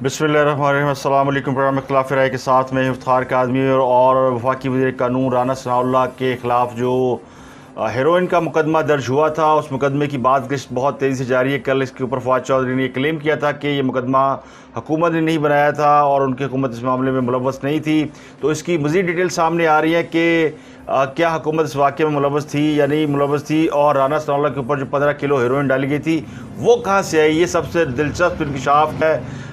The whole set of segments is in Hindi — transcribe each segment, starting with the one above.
बिस्मिल्लाहिर्रहमानिर्रहीम। अस्सलाम वालेकुम। प्रोग्राम खिलाफ राय के साथ में इफ्तार का आदमी और वफाकी वज़ीर कानून राना सनाउल्लाह के ख़िलाफ़ जो हेरोइन का मुकदमा दर्ज हुआ था, उस मुकदमे की बात बहुत तेज़ी से जारी है। कल इसके ऊपर फवाद चौधरी ने क्लेम किया था कि ये मुकदमा हुकूमत ने नहीं बनाया था और उनकी हुकूमत इस मामले में मुलव्वस नहीं थी। तो इसकी मज़ीद डिटेल सामने आ रही है कि क्या हुकूमत इस वाक़े में मुलव्वस थी या नहीं मुलव्वस थी, और राना सनाउल्लाह के ऊपर जो 15 किलो हेरोइन डाली गई थी वो कहाँ से आई। ये सबसे दिलचस्प इंकशाफ है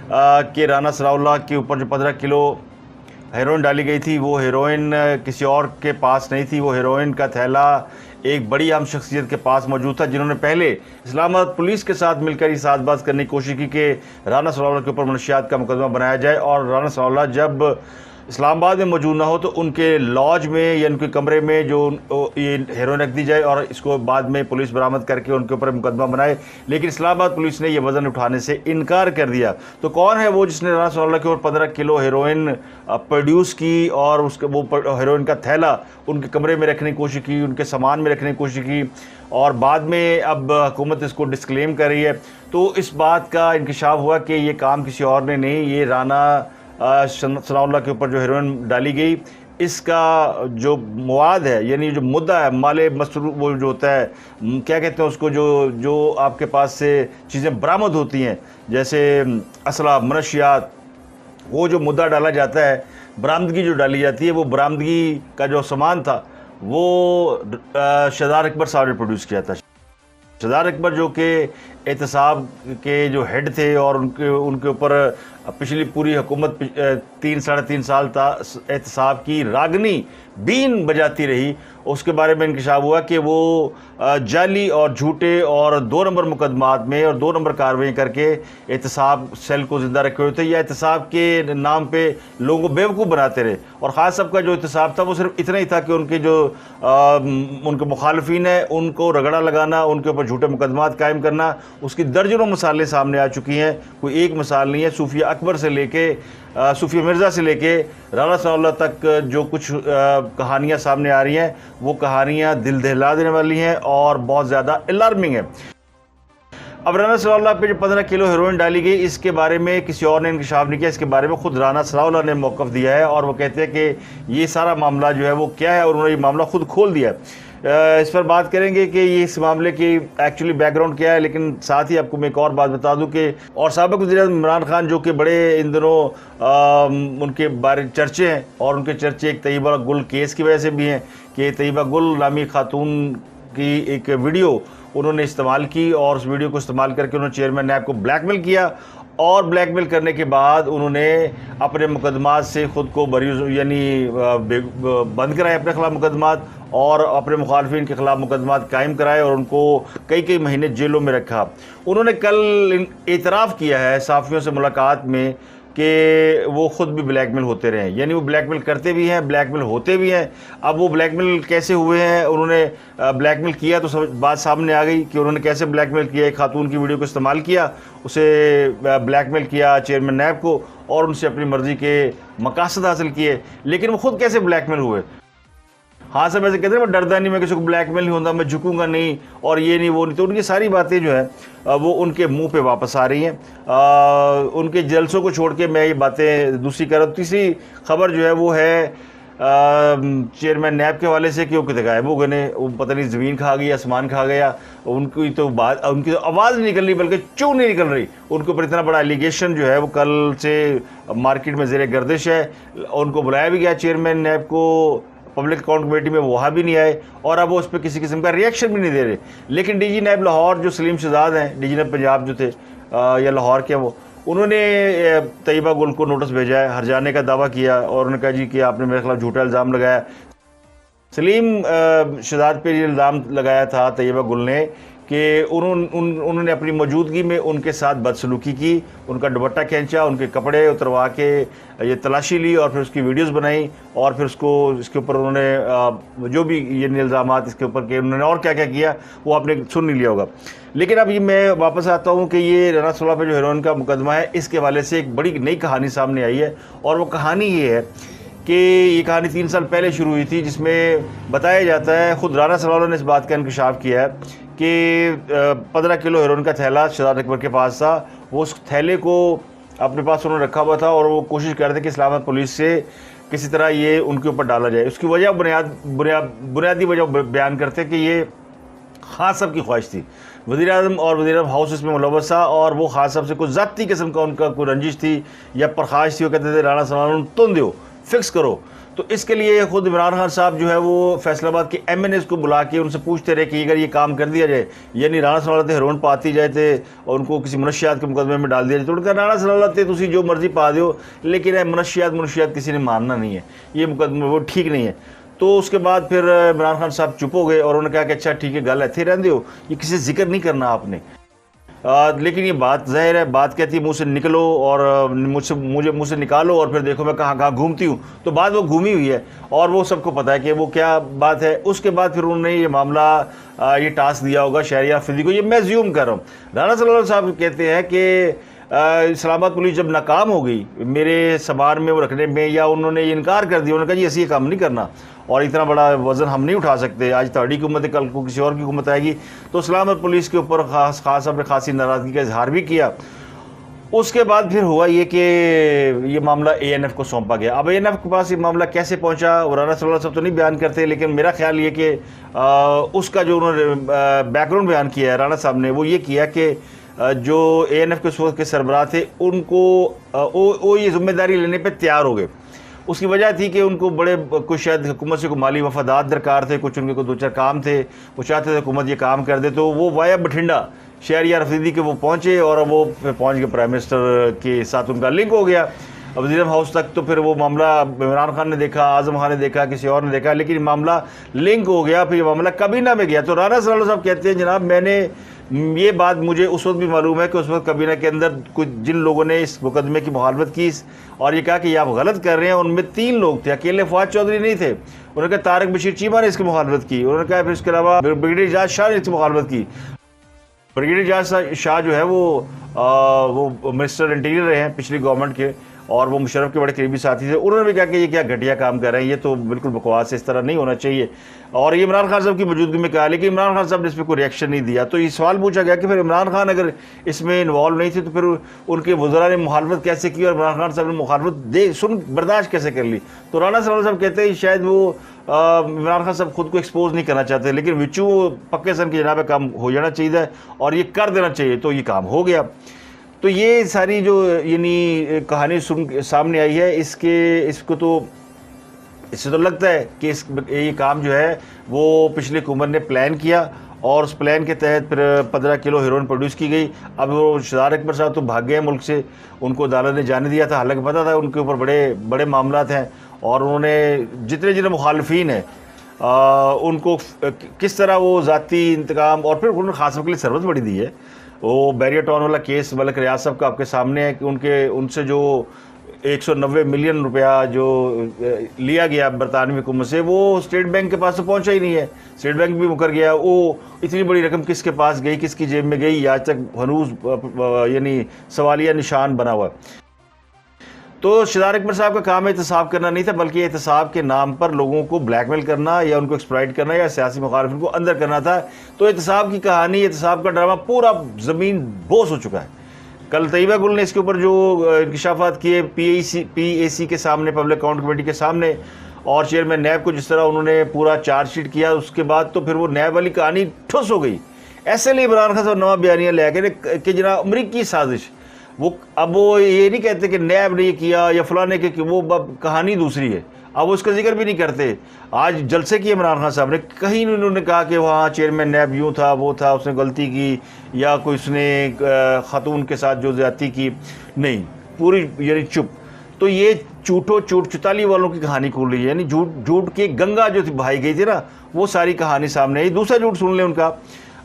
कि राना सनाउल्लाह के ऊपर जो 15 किलो हेरोइन डाली गई थी वो हेरोइन किसी और के पास नहीं थी। वो हेरोइन का थैला एक बड़ी अहम शख्सियत के पास मौजूद था, जिन्होंने पहले इस्लामाबाद पुलिस के साथ मिलकर ये साज़बाज़ करने की कोशिश की कि राना सनाउल्लाह के ऊपर मनशियात का मुकदमा बनाया जाए, और राना सनाउल्लाह जब इस्लामाबाद में मौजूद ना हो तो उनके लॉज में या उनके कमरे में जो ये हेरोइन रख दी जाए और इसको बाद में पुलिस बरामद करके उनके ऊपर मुकदमा बनाए। लेकिन इस्लामाबाद पुलिस ने यह वज़न उठाने से इनकार कर दिया। तो कौन है वो जिसने राना सनाउल्लाह के ऊपर 15 किलो हेरोइन प्रोड्यूस की और उसके वो हेरोइन का थैला उनके कमरे में रखने की कोशिश की, उनके सामान में रखने की कोशिश की, और बाद में अब हुकूमत इसको डिस्क्लेम कर रही है। तो इस बात का इंकशाफ हुआ कि ये काम किसी और ने नहीं, ये राना सनाउल्लाह के ऊपर जो हेरोइन डाली गई इसका जो मवाद है, यानी जो मुद्दा है, माले मसरू वो जो होता है, क्या कहते हैं उसको, जो जो आपके पास से चीज़ें बरामद होती हैं जैसे असला मनशियात, वो जो मुद्दा डाला जाता है, बरामदगी जो डाली जाती है, वो बरामदगी का जो सामान था वो शहजाद अकबर साहब ने प्रोड्यूस किया था। शहजाद अकबर जो कि एहतसाब के जो हेड थे और उनके ऊपर पिछली पूरी हुकूमत 3-3.5 साल एहतसाब की रागनी बीन बजाती रही, उसके बारे में इंकशाफ हुआ कि वो जाली और झूठे और 2 नंबर मुकदमात में और 2 नंबर कार्रवाई करके एहतसाब सेल को ज़िंदा रखे हुए थे, या एहतसाब के नाम पे लोगों को बेवकूफ़ बनाते रहे। और ख़ास सबका जो एहतसाब था वो सिर्फ इतना ही था कि उनके जो उनके मुखालफिन है उनको रगड़ा लगाना, उनके ऊपर झूठे मुकदमात कायम करना। उसकी दर्जनों मिसालें सामने आ चुकी हैं, कोई एक मिसाल नहीं है। सूफिया अकबर से लेके सूफिया मिर्ज़ा से लेके राना सनाउल्लाह तक जो कुछ कहानियाँ सामने आ रही हैं वो कहानियाँ दिल दहला देने वाली हैं और बहुत ज़्यादा अलार्मिंग है। अब राना सनाउल्लाह पे जो 15 किलो हेरोइन डाली गई, इसके बारे में किसी और ने इंकशाफ नहीं किया, इसके बारे में खुद राना सनाउल्लाह ने मौक़िफ़ दिया है और वो कहते हैं कि ये सारा मामला जो है वो क्या है, और उन्होंने ये मामला खुद खोल दिया है। इस पर बात करेंगे कि ये इस मामले की एक्चुअली बैकग्राउंड क्या है, लेकिन साथ ही आपको मैं एक और बात बता दूं कि और साबिक़ वज़ीर-ए-आज़म इमरान खान जो कि बड़े इन दिनों उनके बारे चर्चे हैं, और उनके चर्चे एक तैयबा गुल केस की वजह से भी हैं कि तैयबा गुल नामी खातून की एक वीडियो उन्होंने इस्तेमाल की और उस वीडियो को इस्तेमाल करके उन्होंने चेयरमैन नैब को ब्लैकमेल किया, और ब्लैकमेल करने के बाद उन्होंने अपने मुकदमात से ख़ुद को बरी यानी बंद कराए अपने ख़िलाफ़ मुकदमात, और अपने मुखालफिन के ख़िलाफ़ मुकदमात कायम कराए और उनको कई महीने जेलों में रखा। उन्होंने कल एतराफ़ किया है सहाफ़ियों से मुलाकात में कि वो ख़ुद भी ब्लैकमेल होते रहे, यानी वो ब्लैकमेल करते भी हैं, ब्लैकमेल होते भी हैं। अब वो ब्लैकमेल कैसे हुए हैं, उन्होंने ब्लैकमेल किया तो बात सामने आ गई कि उन्होंने कैसे ब्लैकमेल किया। एक खातून की वीडियो को इस्तेमाल किया, उसे ब्लैकमेल किया चेयरमैन नैब को, और उनसे अपनी मर्ज़ी के मकासद हासिल किए। लेकिन वो ख़ुद कैसे ब्लैकमेल हुए? हाँ सब ऐसे कहते हैं, मैं डरदा नहीं, मैं किसी को ब्लैकमेल नहीं होता, मैं झुकूंगा नहीं और ये नहीं वो नहीं। तो उनकी सारी बातें जो है वो उनके मुंह पे वापस आ रही हैं। उनके जलसों को छोड़ के मैं ये बातें दूसरी कर रहा हूँ। तीसरी खबर जो है वो है चेयरमैन नैब के हवाले से कि वो कितने गायब हो गए, वो पता नहीं ज़मीन खा गई, आसमान खा गया, उनकी तो आवाज़ नहीं निकल रही, बल्कि चू नहीं निकल रही। उनके ऊपर इतना बड़ा एलिगेशन जो है वो कल से मार्केट में ज़ेरे गर्दिश है। उनको बुलाया भी गया चेयरमैन नैब को पब्लिक अकाउंट कमेटी में, वहाँ भी नहीं आए, और अब वो उस पर किसी किस्म का रिएक्शन भी नहीं दे रहे। लेकिन डीजी नैब लाहौर जो सलीम शहजाद हैं, डीजी नैब पंजाब जो थे या लाहौर के, वो उन्होंने तैयबा गुल को नोटिस भेजा है, हर जाने का दावा किया, और उन्होंने कहा जी कि आपने मेरे खिलाफ झूठा इल्ज़ाम लगाया। सलीम शहजाद पर ये इल्ज़ाम लगाया था तैयबा गुल ने कि उन्होंने अपनी मौजूदगी में उनके साथ बदसलूकी की, उनका दुपट्टा खींचा, उनके कपड़े उतरवा के ये तलाशी ली और फिर उसकी वीडियोस बनाई, और फिर उसको इसके ऊपर उन्होंने जो भी ये इल्ज़ामात इसके ऊपर के उन्होंने और क्या क्या किया वो आपने सुन नहीं लिया होगा। लेकिन अब ये मैं वापस आता हूँ कि ये राना सनाउल्लाह पे जो हेरोइन का मुकदमा है, इसके हवाले से एक बड़ी नई कहानी सामने आई है, और वो कहानी ये है कि ये कहानी 3 साल पहले शुरू हुई थी, जिसमें बताया जाता है, ख़ुद राना सनाउल्लाह ने इस बात का इंकशाफ किया है कि 15 किलो हेरोइन का थैला शहजाद अकबर के पास था। वो उस थैले को अपने पास उन्होंने रखा हुआ था और वो कोशिश कर रहे थे कि इस्लामाबाद पुलिस से किसी तरह ये उनके ऊपर डाला जाए। उसकी वजह बुनियादी वजह बयान करते कि ये खान साहब की ख्वाहिश थी। वज़ीर आज़म और वज़ीर आज़म हाउस इसमें मुलव्वस था और वो खान साहब से कुछ ज़ाती किस्म का उनका कोई रंजिश थी या परख्वाहिश थी। वो कहते थे राणा सनाउल्लाह तुम दो, फिक्स करो। तो इसके लिए ख़ुद इमरान खान साहब जो है वो फैसलाबाद के MNAs को बुला के उनसे पूछते रहे कि अगर ये काम कर दिया जाए, यानी राणा सनाउल्लाह थे हेरोइन पाती जाए थे और उनको किसी मनशियात के मुकदमे में डाल दिया जाए, तो उनका राणा सनाउल्लाह थे तुसी जो मर्जी पा दो, लेकिन मनशियात किसी ने मानना नहीं है, ये मुकदमा वो ठीक नहीं है। तो उसके बाद फिर इमरान खान साहब चुप हो गए और उन्होंने कहा कि अच्छा ठीक है, गल इत्थे रहंदे हो, ये किसी जिक्र नहीं करना आपने। लेकिन ये बात ज़ाहिर है, बात कहती है मुँह से निकलो और मुझे मुँह से निकालो और फिर देखो मैं कहाँ कहाँ घूमती हूँ। तो बात वो घूमी हुई है और वो सबको पता है कि वो क्या बात है। उसके बाद फिर उन्होंने ये मामला ये टास्क दिया होगा शहरियार अफरीदी को, ये मैं ज़्यूम कर रहा हूँ। राणा सनाउल्लाह साहब कहते हैं कि इस्लामाबाद पुलिस जब नाकाम हो गई मेरे सामान में वो रखने में, या उन्होंने इनकार कर दिया, उन्होंने कहा जी ऐसे ये काम नहीं करना और इतना बड़ा वज़न हम नहीं उठा सकते, आज ताड़ी की हुकूमत है, कल को किसी और की हुकूमत आएगी। तो इस्लामाबाद पुलिस के ऊपर खास साहब ने खासी नाराज़गी का इजहार भी किया। उसके बाद फिर हुआ ये कि ये मामला ANF को सौंपा गया। अब ANF के पास ये मामला कैसे पहुंचा राणा सनाउल्लाह साहब तो नहीं बयान करते, लेकिन मेरा ख्याल ये कि उसका जो उन्होंने बैकग्राउंड बयान किया है राणा साहब ने, वो ये किया कि जो ANF के उस वक्त के सरबराह थे उनको वो ये जिम्मेदारी लेने पे तैयार हो गए। उसकी वजह थी कि उनको बड़े कुछ शायद हुकूमत से को माली मफादात दरकार थे, कुछ उनके को दो चार काम थे, वो चाहते थे हुकूमत ये काम कर दे। तो वो वाया बठिंडा शहरियार अफरीदी के वो पहुँचे और वो फिर पहुँच के प्राइम मिनिस्टर के साथ उनका लिंक हो गया वज़ीर हाउस तक। तो फिर वो मामला इमरान खान ने देखा, आज़म खान ने देखा, किसी और ने देखा, लेकिन मामला लिंक हो गया। फिर ये मामला काबीना में गया। तो राणा सनाउल्लाह साहब कहते हैं जनाब मैंने ये बात मुझे उस वक्त भी मालूम है कि उस वक्त काबीना के अंदर कुछ जिन लोगों ने इस मुकदमे की मुखालफत की और ये कहा कि ये आप गलत कर रहे हैं, उनमें 3 लोग थे, अकेले फवाद चौधरी नहीं थे। उन्होंने कहा तारिक बशीर चीमा ने इसकी मुखालफत की, उन्होंने कहा फिर इसके अलावा ब्रिगेडियर इजाज शाह ने इसकी मुखालफत की। ब्रिगेडियर इजाज शाह जो है वो मिनिस्टर इंटीरियर रहे हैं पिछली गवर्नमेंट के और वो मुशर्रफ के बड़े करीबी साथी थे। उन्होंने भी कहा कि ये क्या घटिया काम कर रहे हैं, ये तो बिल्कुल बकवास है, इस तरह नहीं होना चाहिए। और ये इमरान खान साहब की मौजूदगी में कहा, लेकिन इमरान खान साहब ने इस पर कोई रिएक्शन नहीं दिया। तो ये सवाल पूछा गया कि फिर इमरान खान अगर इसमें इन्वॉल्व नहीं थे तो फिर उनके वज़रा ने मुखालफत कैसे की और इमरान खान साहब ने मुखालफत बर्दाश्त कैसे कर ली। तो राणा सनाउल्लाह साहब कहते हैं शायद वो इमरान खान साहब खुद को एक्सपोज नहीं करना चाहते, लेकिन विचू पक्के सन की जनाब काम हो जाना चाहिए और ये कर देना चाहिए, तो ये काम हो गया। तो ये सारी जो यानी कहानी सामने आई है, इसको तो इससे तो लगता है कि ये काम जो है वो पिछली हुकूमत ने प्लान किया और उस प्लान के तहत फिर 15 किलो हेरोइन प्रोड्यूस की गई। अब वो शहजाद अकबर साहब तो भाग गए मुल्क से, उनको अदालत ने जाने दिया था, हालांकि पता था उनके ऊपर बड़े बड़े मामलात हैं और उन्होंने जितने मुखालफीन हैं उनको किस तरह वो ज़ाती इंतकाम और फिर उन्होंने खास के लिए सरबत बड़ी दी है। वो बैरियर टाउन वाला केस मलिक रियाज साहब का आपके सामने है कि उनसे जो 190 मिलियन रुपया जो लिया गया बरतानवी हुकूमत से, वो स्टेट बैंक के पास तो पहुंचा ही नहीं है, स्टेट बैंक भी मुकर गया। वो इतनी बड़ी रकम किसके पास गई, किसकी जेब में गई, आज तक हनूज यानी सवालिया निशान बना हुआ है। तो शहजाद अकबर साहब का काम एहतसाब करना नहीं था, बल्कि एहतसाब के नाम पर लोगों को ब्लैकमेल करना या उनको एक्सप्लॉइट करना या सियासी मुखालिफिन को अंदर करना था। तो एहतसाब की कहानी, एहतसाब का ड्रामा पूरा ज़मीन बोस हो चुका है। कल तैयबा गुल ने इसके ऊपर जो इंकशाफात किए PAC के सामने, पब्लिक अकाउंट कमेटी के सामने, और चेयरमैन नैब को जिस तरह उन्होंने पूरा चार्जशीट किया, उसके बाद तो फिर वो नैब वाली कहानी ठुस हो गई। ऐसे लिए इमरान खान साहब नवा बयानिया ले कि जनाब अमरीकी साजिश, वो अब वो ये नहीं कहते कि नैब ने ये किया या फलाने के, वो कहानी दूसरी है। अब उसका जिक्र भी नहीं करते। आज जलसे की इमरान खान साहब ने, कहीं उन्होंने कहा कि वहाँ चेयरमैन नैब यूँ था, वो था, उसने गलती की या कोई उसने खातून के साथ जो ज़्यादती की, नहीं, पूरी यानी चुप। तो ये चूट चुताली वालों की कहानी खोल रही है, यानी झूठ की गंगा जो बहाई गई थी ना, वो सारी कहानी सामने आई। दूसरा झूठ सुन लें उनका,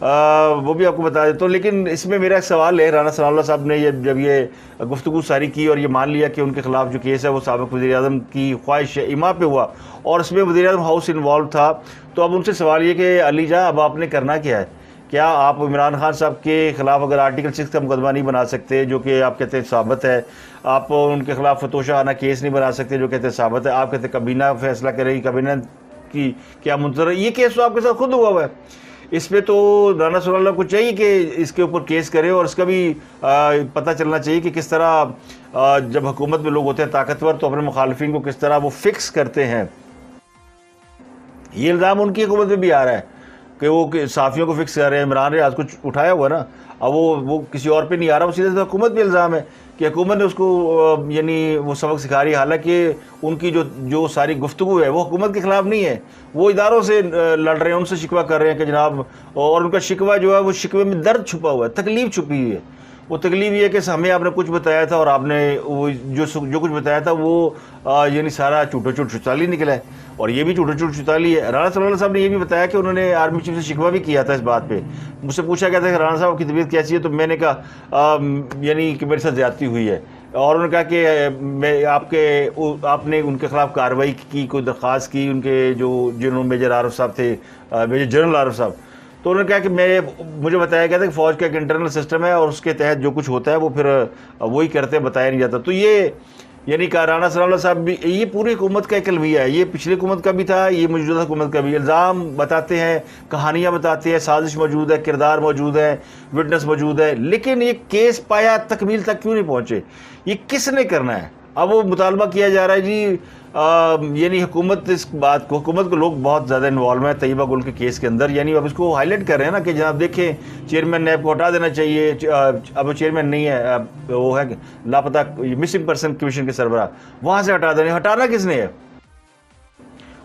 वो भी आपको बता देता हूँ। लेकिन इसमें मेरा एक सवाल है, राणा सनाउल्लाह साहब ने जब ये गुफ्तगू सारी की और ये मान लिया कि उनके खिलाफ जो केस है वो साबिक़ वज़ीर-ए-आज़म की ख्वाहिश इमा पे हुआ और इसमें वज़ीर-ए-आज़म हाउस इन्वॉल्व था, तो अब उनसे सवाल ये कि अली जा, अब आपने करना क्या है? क्या आप इमरान खान साहब के ख़िलाफ़ अगर आर्टिकल 6 का मुकदमा नहीं बना सकते जो कि आप कहते हैं साबित है, आप उनके खिलाफ फतोशाना केस नहीं बना सकते जो कहते हैं साबित है, आप कहते हैं काबीना फैसला करेगी, काबीना की क्या मुंतज़र है, ये केस तो आपके साथ खुद हुआ है। इस पे तो राना सनाउल्लाह को चाहिए कि इसके ऊपर केस करे और इसका भी पता चलना चाहिए कि किस तरह जब हुकूमत में लोग होते हैं ताकतवर तो अपने मुखालफिन को किस तरह वो फिक्स करते हैं। ये इल्ज़ाम उनकी हुकूमत में भी आ रहा है कि वो सहाफ़ियों को फिक्स कर रहे हैं। इमरान रियाज कुछ उठाया हुआ ना, अब वो किसी और पे नहीं आ रहा, वो सीधे सीधे हुकूमत पे इल्ज़ाम है कि हुकूमत ने उसको यानी वो सबक सिखा रही है। हालांकि उनकी जो सारी गुफ्तगू है वो हुकूमत के ख़िलाफ़ नहीं है, वो इदारों से लड़ रहे हैं, उनसे शिकवा कर रहे हैं कि जनाब, और उनका शिकवा जो है वो शिकवे में दर्द छुपा हुआ है, तकलीफ़ छुपी हुई है। वो तकलीफ ये है कि हमें आपने कुछ बताया था और आपने वो जो कुछ बताया था वो यानी सारा झूठो झूठ चुताली निकला है, और ये भी झूठो झूठ चुताली है। राना सनाउल्लाह साहब ने ये भी बताया कि उन्होंने आर्मी चीफ से शिकवा भी किया था इस बात पे। मुझसे पूछा गया था कि राना साहब की तबीयत कैसी है, तो मैंने कहा यानी कि मेरे साथ ज़्यादती हुई है, और उन्होंने कहा कि मैं आपने उनके ख़िलाफ़ कार्रवाई की, कोई दरख्वास्त की, उनके जिन्होंने मेजर आरिफ साहब थे, मेजर जनरल आरिफ साहब। तो उन्होंने कहा कि मुझे बताया गया था कि फ़ौज का एक इंटरनल सिस्टम है और उसके तहत जो कुछ होता है वो फिर वही करते हैं, बताया नहीं जाता। तो ये यानी कि राना सनाउल्लाह साहब भी, ये पूरी हुकूमत का एक अलविया है, ये पिछली हुकूमत का भी था, ये मौजूदा हुकूमत का भी। इल्ज़ाम बताते हैं, कहानियाँ बताते हैं, साजिश मौजूद है, किरदार मौजूद है, विटनेस मौजूद है, लेकिन ये केस पाया तकमील तक क्यों नहीं पहुँचे, ये किसने करना है? अब वो मुतालबा किया जा रहा है जी, यानी हुकूमत इस बात को, हुकूमत को लोग बहुत ज़्यादा इन्वॉल्व हैं तैयबा गुल के केस के अंदर, यानी अब इसको हाईलाइट कर रहे हैं ना कि जनाब देखें चेयरमैन नैब को हटा देना चाहिए। अब वो चेयरमैन नहीं है, वो है लापता मिसिंग पर्सन कमीशन के सरबराह, वहाँ से हटा देने। हटाना किसने है?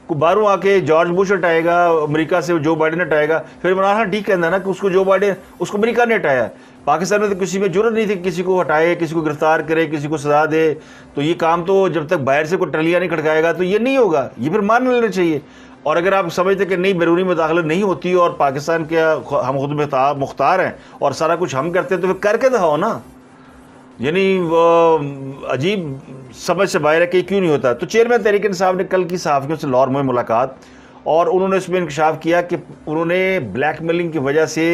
को बाहरों आके जॉर्ज बुश हटाएगा, अमेरिका से जो बाइडेन हटाएगा, फिर इमरान खान ठीक कहना ना कि उसको जो बाइडेन, उसको अमेरिका ने हटाया। पाकिस्तान में तो किसी में जरूरत नहीं थी किसी को हटाए, किसी को गिरफ्तार करे, किसी को सजा दे। तो ये काम तो जब तक बाहर से कोई टलियाँ नहीं खड़काएगा तो ये नहीं होगा, ये फिर मान लेना चाहिए। और अगर आप समझते कि नहीं बैरूनी मुदाखलत नहीं होती और पाकिस्तान के हम खुद मुख्तार हैं और सारा कुछ हम करते हैं, तो फिर करके दिखाओ ना। यानी अजीब समझ से बाहर है कि क्यों नहीं होता। तो चेयरमैन तहरीक इंसाफ ने कल की सहाफ़ियों से लाहौर में मुलाकात, और उन्होंने इसमें इंकशाफ किया कि उन्होंने ब्लैकमेलिंग की वजह से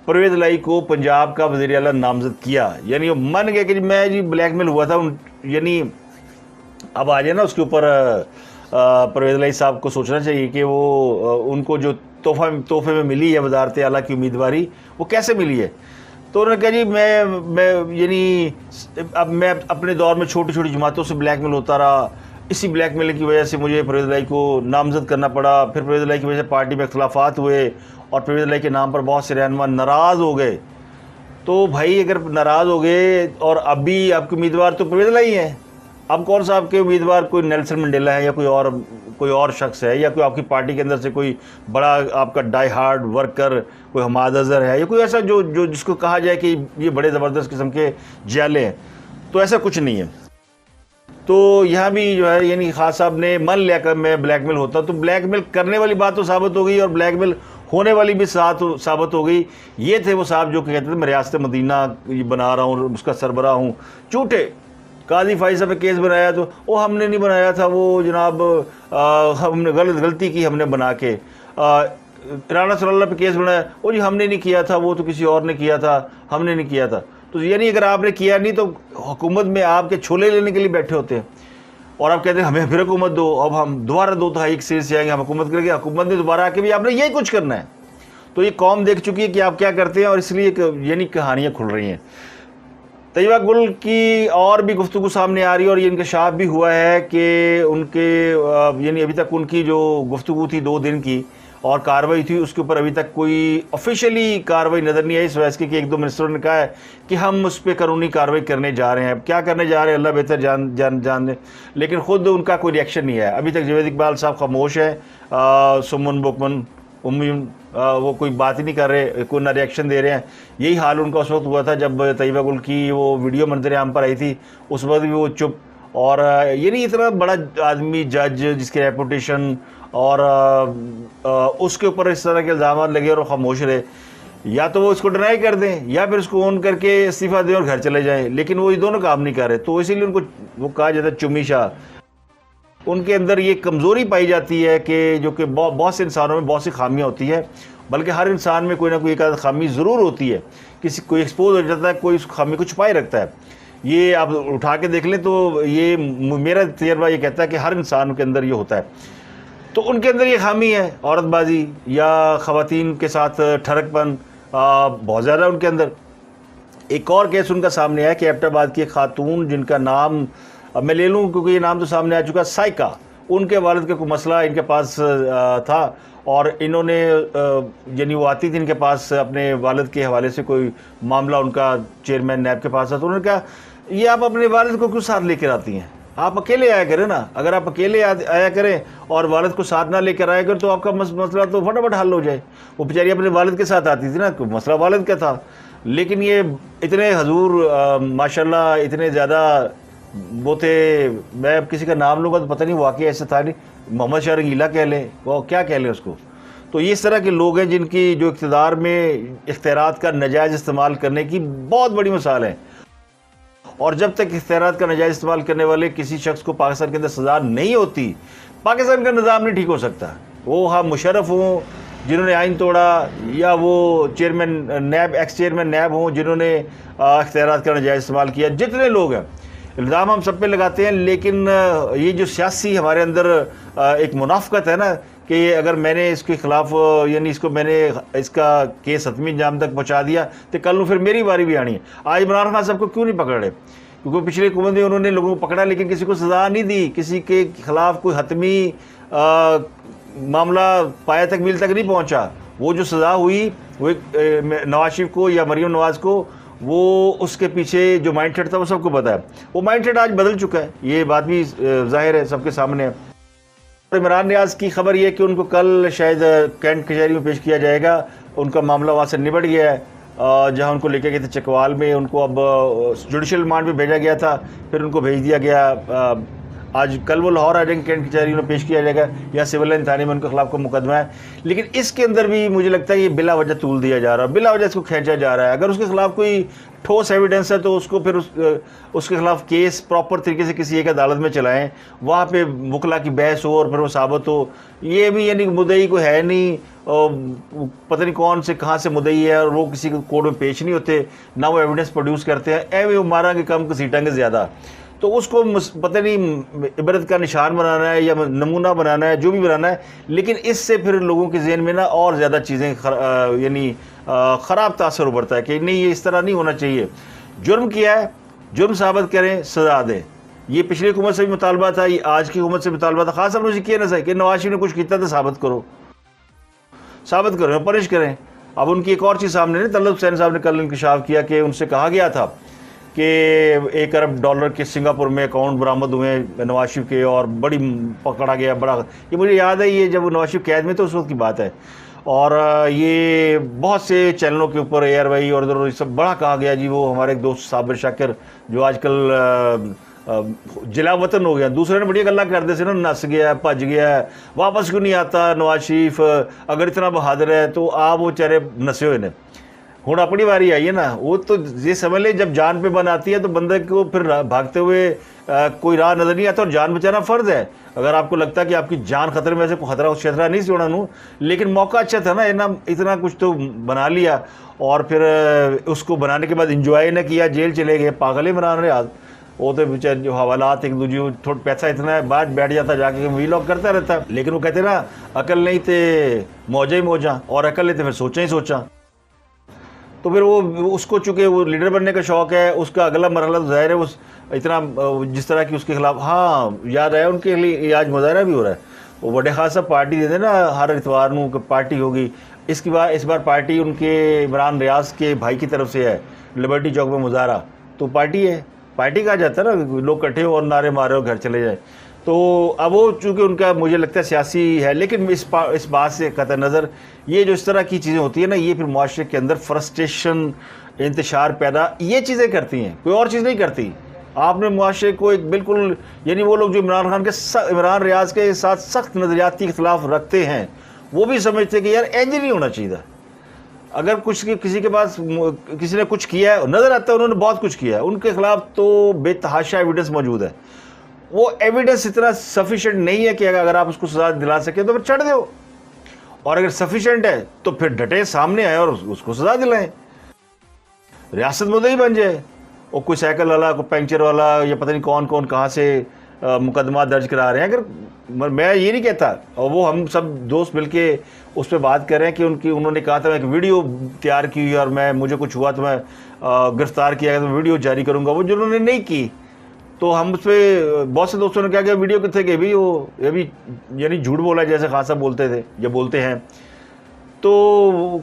परवेज़ इलाही को पंजाब का वज़ीर आला नामज़द किया। यानी वो मन गया कि मैं जी ब्लैकमेल हुआ था, यानी अब आ जाए ना उसके ऊपर परवेज़ इलाही साहब को सोचना चाहिए कि वो उनको जो तोहफे में मिली है वज़ारत आला की उम्मीदवारी, वो कैसे मिली है। तो उन्होंने कहा जी मैं यानी अब मैं अपने दौर में छोटी छोटी जमातों से ब्लैकमेल होता रहा, इसी ब्लैकमेल की वजह से मुझे परवेज़ इलाही को नामज़द करना पड़ा। फिर परवेज़ इलाही की वजह से पार्टी में इख्तिलाफ़ात हुए और परवेज़ इलाही के नाम पर बहुत से रहनुमा नाराज़ हो गए। तो भाई अगर नाराज़ हो गए और अभी आपके उम्मीदवार तो परवेज़ इलाही हैं, अब कौन सा आपके उम्मीदवार कोई नेल्सन मंडेला है या कोई और शख्स है, या कोई आपकी पार्टी के अंदर से कोई बड़ा आपका डाई हार्ड वर्कर कोई हमाद अज़हर है, या कोई ऐसा जो जिसको कहा जाए कि ये बड़े ज़बरदस्त किस्म के जियाले हैं। तो ऐसा कुछ नहीं है। तो यहाँ भी जो है यानी खान साहब ने मान लिया कि मैं ब्लैकमेल होता, तो ब्लैकमेल करने वाली बात तो साबित हो गई और ब्लैकमेल होने वाली भी साबित हो गई। ये थे वो साहब जो कहते थे मैं रियासत मदीना बना रहा हूँ, उसका सरबराह हूँ। झूठे। काजी फाइज साहब पे केस बनाया तो वो हमने नहीं बनाया था, वो जनाब हमने गलती की हमने बना के। राना सनाउल्लाह पे केस बनाया, वो जी हमने नहीं किया था, वो तो किसी और ने किया था, हमने नहीं किया था। तो यानी अगर आपने किया नहीं तो हुकूमत में आपके छोले लेने के लिए बैठे होते हैं और आप कहते हैं हमें फिर हुकूमत दो, अब हम दोबारा 2 तिहाई सीट से आएंगे, हम हुकूमत करेंगे। हुकूमत ने दोबारा आके भी आपने यही कुछ करना है। तो ये कौम देख चुकी है कि आप क्या करते हैं और इसलिए यानी कहानियाँ खुल रही हैं। तैयबा गुल की और भी गुफ्तगू सामने आ रही है और ये इंकशाफ भी हुआ है कि उनके यानी अभी तक उनकी जो गुफ्तगू थी 2 दिन की और कार्रवाई थी, उसके ऊपर अभी तक कोई ऑफिशियली कार्रवाई नज़र नहीं आई। इस वजह कि 1-2 मिनिस्टरों ने कहा है कि हम उस पर कानूनी कार्रवाई करने जा रहे हैं। क्या करने जा रहे हैं अल्लाह बेहतर जान दे, लेकिन ख़ुद उनका कोई रिएक्शन नहीं है अभी तक। जावेद इकबाल साहब खामोश है, सुमन बुकमन वो कोई बात ही नहीं कर रहे, कोई ना रिएक्शन दे रहे हैं। यही हाल उनका उस वक्त हुआ था जब तैयबा गुल की वो वीडियो मंजर आम पर आई थी, उस वक्त भी वो चुप। और ये नहीं इतना बड़ा आदमी जज जिसकी रेपुटेशन और उसके ऊपर इस तरह के इल्ज़ाम लगे और खामोश रहे, या तो वो इसको डिनाई कर दें या फिर उसको ऑन करके इस्तीफ़ा दें और घर चले जाएं, लेकिन वो ये दोनों काम नहीं कर रहे। तो इसीलिए उनको वो कहा जाता है चुम्मी शाह। उनके अंदर ये कमज़ोरी पाई जाती है कि जो कि बहुत से इंसानों में बहुत सी खामियाँ होती है, बल्कि हर इंसान में कोई ना कोई एक आध खामी ज़रूर होती है। किसी कोई एक्सपोज हो जाता है, कोई उस खामी को छुपाए रखता है। ये आप उठा के देख लें तो ये मेरा तजर्बा ये कहता है कि हर इंसान के अंदर ये होता है। तो उनके अंदर ये खामी है, औरतबाजी या ख़वातीन के साथ ठरकपन बहुत ज़्यादा उनके अंदर। एक और केस उनका सामने आया कि एबटाबाद की एक खातून जिनका नाम अब मैं ले लूँ क्योंकि ये नाम तो सामने आ चुका, साइका, उनके वालिद का कोई मसला इनके पास था और इन्होंने यानी वो आती थी इनके पास अपने वालिद के हवाले से, कोई मामला उनका चेयरमैन नैब के पास था, तो उन्होंने कहा ये आप अपने वालिद को क्यों साथ लेकर आती हैं, आप अकेले आया करें ना। अगर आप अकेले आया करें और वालिद को साथ ना लेकर आया करें तो आपका मसला तो फटाफट हल हो जाए। वो बेचारी अपने वालिद के साथ आती थी ना, मसला वालिद का था। लेकिन ये इतने हजूर माशाल्लाह इतने ज़्यादा वो थे, मैं अब किसी का नाम लूँगा तो पता नहीं वाकई ऐसा था नहीं, मोहम्मद शाह रंगीला कह लें, वो क्या कह लें उसको। तो ये इस तरह के लोग हैं जिनकी जो इक़्तिदार में इख्तियारात का नाजायज़ इस्तेमाल करने की बहुत बड़ी मिसाल है। और जब तक इख्तियारात का नाजायज़ इस्तेमाल करने वाले किसी शख्स को पाकिस्तान के अंदर सज़ा नहीं होती, पाकिस्तान का निज़ाम नहीं ठीक हो सकता। वो हाँ मुशर्रफ हों जिन्होंने आइन तोड़ा, या वो चेयरमैन नैब एक्स चेयरमैन नैब हों जिन्होंने इख्तियारात का नाजायज़ इस्तेमाल किया, जितने लोग हैं इल्ज़ाम हम सब पे लगाते हैं। लेकिन ये जो सियासी हमारे अंदर एक मुनाफ़क़त है ना कि अगर मैंने इसके ख़िलाफ़ यानी इसको मैंने इसका केस हतमी अंजाम तक पहुँचा दिया तो कल को फिर मेरी बारी भी आनी है। आज इमरान खान साहब को क्यों नहीं पकड़ रहे, क्योंकि पिछले हुकूमत में उन्होंने लोगों को पकड़ा लेकिन किसी को सज़ा नहीं दी, किसी के ख़िलाफ़ कोई हतमी मामला पाया तकमील तक नहीं पहुँचा। वो जो सज़ा हुई वो एक नवाज शरीफ को या मरीम नवाज़ को, वो उसके पीछे जो माइंड सेट था वो सबको पता है। वो माइंड सेट आज बदल चुका है, ये बात भी ज़ाहिर है, सबके सामने है। इमरान रियाज की खबर ये है कि उनको कल शायद कैंट कचहरी में पेश किया जाएगा। उनका मामला वहाँ से निबट गया है, जहाँ उनको लेके गए थे चकवाल में, उनको अब जुडिशल रिमांड में भेजा गया था, फिर उनको भेज दिया गया। आज कल वो लाहौर आ जाएंगे, कैंट कचहरी में पेश किया जाएगा या सिविल लाइन थाने में उनके खिलाफ को मुकदमा है। लेकिन इसके अंदर भी मुझे लगता है ये बिला वजह तूल दिया जा रहा है, बिला वजह इसको खींचा जा रहा है। अगर उसके खिलाफ कोई ठोस एविडेंस है तो उसको फिर उसके खिलाफ केस प्रॉपर तरीके से किसी एक अदालत में चलाएं, वहाँ पे मुकला की बहस हो और फिर वो साबित हो। ये भी यानी मुद्दई को है नहीं, पता नहीं कौन से कहाँ से मुद्दई है और वो किसी कोर्ट में पेश नहीं होते, ना वो एविडेंस प्रोड्यूस करते हैं, एवं वो मारेंगे कम घसीटेंगे ज़्यादा। तो उसको पता नहीं इबरत का निशान बनाना है या नमूना बनाना है, जो भी बनाना है, लेकिन इससे फिर लोगों के जहन में ना और ज़्यादा चीज़ें यानी ख़राब तासर उभरता है कि नहीं ये इस तरह नहीं होना चाहिए। जुर्म किया है, जुर्म साबित करें, सज़ा दें। ये पिछली हुकूमत से भी मुतालबा था, ये आज की हुकूमत से मुतालबा था। खास तौर से किया ना सही कि नवाज शरीफ ने कुछ किया था, साबित करो, साबित करें, पनिश करें। अब उनकी एक और चीज़ सामने नहीं, तलत हुसैन साहब ने कल इंकशाफ किया कि उनसे कहा गया था कि $1 अरब के सिंगापुर में अकाउंट बरामद हुए नवाज शरीफ के और बड़ी पकड़ा गया बड़ा। ये मुझे याद है, ये जब नवाज शरीफ कैद में तो उस वक्त की बात है, और ये बहुत से चैनलों के ऊपर एयरवाई और इधर सब बड़ा कहा गया जी। वो हमारे एक दोस्त साबिर शाकिर जो आजकल जिला वतन हो गया, दूसरे ने बढ़िया गल्ला कर दे से ना, नस गया, भज गया, वापस क्यों नहीं आता नवाज शरीफ, अगर इतना बहादुर है तो आप वो चेहरे नसे हुए ने। हूँ अपनी बारी आई है ना, वो तो ये समझ ले जब जान पे बन आती है तो बंदे को फिर भागते हुए कोई राह नज़र नहीं आता, और जान बचाना फ़र्ज़ है। अगर आपको लगता है कि आपकी जान खतरे में से कोई खतरा उस खतरा नहीं जोड़ा नू, लेकिन मौका अच्छा था ना, इतना कुछ तो बना लिया और फिर उसको बनाने के बाद इंजॉय ना किया, जेल चले गए। पागल ही बना रहे आज वो तो बेचारे जो हवालात एक दूसरे थोड़ा पैसा इतना है, बाद बैठ जाता जाके वीलॉग करता रहता है। लेकिन वो कहते ना अकल नहीं थे मौजा ही मौजा, और अकल नहीं थे फिर सोचा ही सोचा। तो फिर वो उसको चूँकि वो लीडर बनने का शौक़ है, उसका अगला मरहला तो ज़ाहिर है उस इतना जिस तरह की उसके खिलाफ, हाँ याद आया उनके लिए आज मुजाहरा भी हो रहा है। वो बड़े खासा पार्टी देते ना हर इतवार को पार्टी होगी। इस बार पार्टी उनके इमरान रियाज के भाई की तरफ से है, लिबर्टी चौक में मुजाहरा, तो पार्टी है, पार्टी कहा जाता है ना, लोग इकट्ठे हो और नारे मारे और घर चले जाए। तो अब वो चूँकि उनका मुझे लगता है सियासी है, लेकिन इस बात से कतई नज़र ये जो इस तरह की चीज़ें होती है ना, ये फिर मुआशरे के अंदर फ्रस्ट्रेशन, इंतशार पैदा ये चीज़ें करती हैं, कोई और चीज़ नहीं करती। आपने मुआशरे को एक बिल्कुल यानी वो लोग जो इमरान रियाज के साथ सख्त नज़रियाती इख्तिलाफ रखते हैं, वो भी समझते हैं कि यार इंज नहीं होना चाहिए। अगर किसी के पास किसी ने कुछ किया है, नज़र आता है उन्होंने बहुत कुछ किया है, उनके खिलाफ तो बेतहाशा एविडेंस मौजूद है। वो एविडेंस इतना सफिशेंट नहीं है कि अगर आप उसको सजा दिला सकें तो फिर चढ़ दो, और अगर सफिशेंट है तो फिर डटे सामने आए और उसको सजा दिलाएं, रियासत मुद्दई बन जाए। और कोई साइकिल वाला, कोई पंचर वाला, या पता नहीं कौन कौन कहाँ से मुकदमा दर्ज करा रहे हैं। अगर मैं ये नहीं कहता, और वो हम सब दोस्त मिलके उस पर बात कर रहे हैं कि उन्होंने कहा था मैं एक वीडियो तैयार की हुई और मुझे कुछ हुआ तो मैं गिरफ्तार किया गया तो वीडियो जारी करूँगा, वो जिन्होंने नहीं की तो हम उस पर बहुत से दोस्तों ने क्या किया, वीडियो कितने के भी ये भी यानी झूठ बोला जैसे खासा बोलते थे या बोलते हैं। तो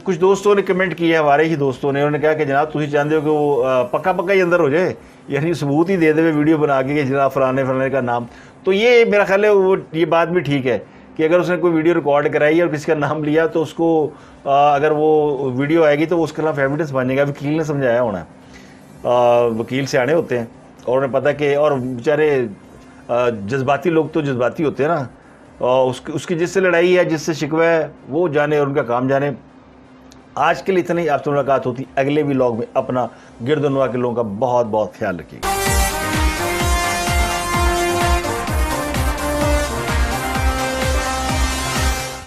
कुछ दोस्तों ने कमेंट किया, हमारे ही दोस्तों ने, उन्होंने कहा कि जनाब तुम चाहते हो कि वो पक्का ही अंदर हो जाए, यानी सबूत ही दे दे वीडियो बना के कि जनाब फलाने का नाम। तो ये मेरा ख्याल है वो ये बात भी ठीक है कि अगर उसने कोई वीडियो रिकॉर्ड कराई और किसी का नाम लिया तो उसको अगर वो वीडियो आएगी तो उसके खिलाफ एविडेंस बनेगा। वकील ने समझाया होना, वकील सियाने होते हैं और उन्हें पता कि, और बेचारे जज्बाती लोग तो जज्बाती होते हैं ना, उसकी जिससे लड़ाई है जिससे शिकवा है वो जाने और उनका काम जाने। आज के लिए इतनी आपसे मुलाकात होती, अगले व्लॉग में अपना गिरदनवा के लोगों का बहुत बहुत ख्याल रखिएगा।